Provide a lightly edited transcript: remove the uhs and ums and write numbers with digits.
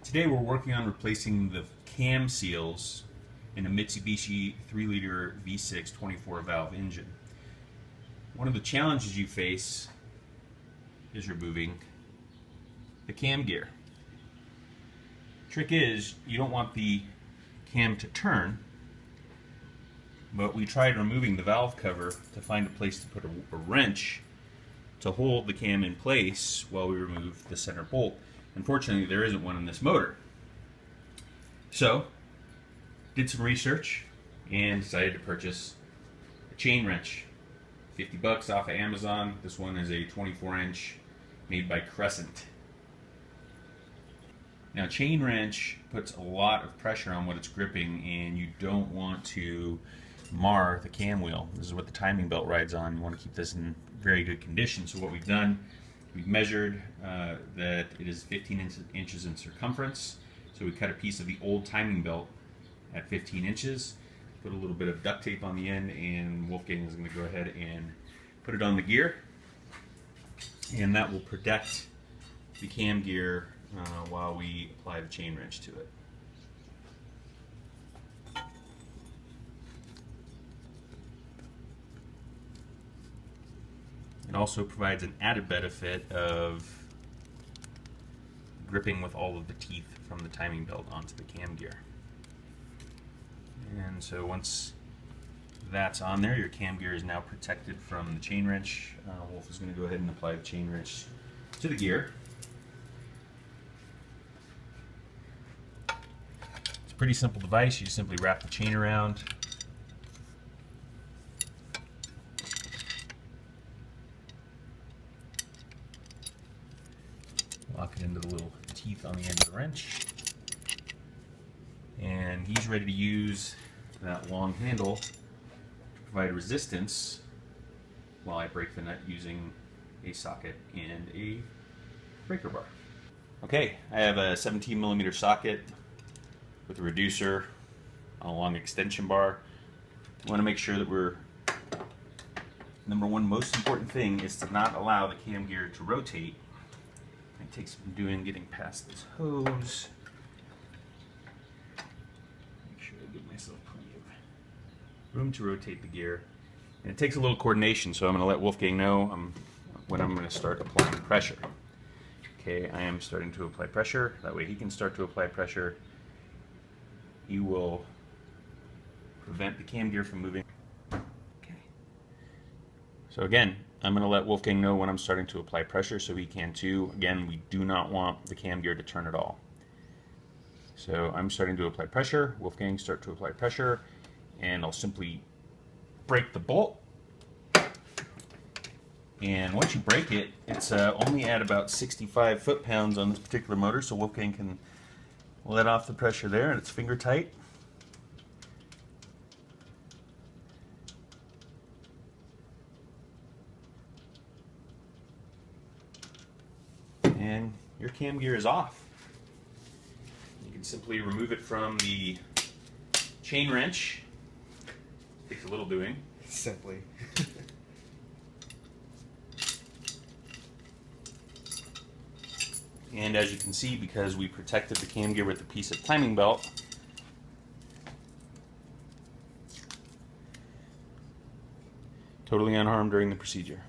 Today we're working on replacing the cam seals in a Mitsubishi 3-liter V6 24-valve engine. One of the challenges you face is removing the cam gear. Trick is, you don't want the cam to turn, but we tried removing the valve cover to find a place to put a wrench to hold the cam in place while we remove the center bolt. Unfortunately, there isn't one in this motor. So, did some research and decided to purchase a chain wrench. 50 bucks off of Amazon. This one is a 24-inch made by Crescent. Now, chain wrench puts a lot of pressure on what it's gripping, and you don't want to mar the cam wheel. This is what the timing belt rides on. You want to keep this in very good condition. So what we've done, we've measured that it is 15 inches in circumference. So we cut a piece of the old timing belt at 15 inches, put a little bit of duct tape on the end, and Wolfgang is going to go ahead and put it on the gear. And that will protect the cam gear while we apply the chain wrench to it. It also provides an added benefit of gripping with all of the teeth from the timing belt onto the cam gear. And so once that's on there, your cam gear is now protected from the chain wrench. Wolf is going to go ahead and apply the chain wrench to the gear. It's a pretty simple device. You simply wrap the chain around, lock it into the little teeth on the end of the wrench, and he's ready to use that long handle to provide resistance while I break the nut using a socket and a breaker bar. Okay, I have a 17mm socket with a reducer on a long extension bar. I want to make sure that number one most important thing is to not allow the cam gear to rotate. It takes some doing getting past this hose. Make sure I give myself plenty of room to rotate the gear. And it takes a little coordination, so I'm going to let Wolfgang know when I'm going to start applying pressure. Okay, I am starting to apply pressure. That way he can start to apply pressure. He will prevent the cam gear from moving. Okay. So again, I'm going to let Wolfgang know when I'm starting to apply pressure so he can too. Again, we do not want the cam gear to turn at all. So I'm starting to apply pressure. Wolfgang start to apply pressure, and I'll simply break the bolt. And once you break it, it's only at about 65 foot-pounds on this particular motor, so Wolfgang can let off the pressure there, and it's finger tight. And your cam gear is off. You can simply remove it from the chain wrench. Takes a little doing. Simply. And as you can see, because we protected the cam gear with a piece of timing belt, totally unharmed during the procedure.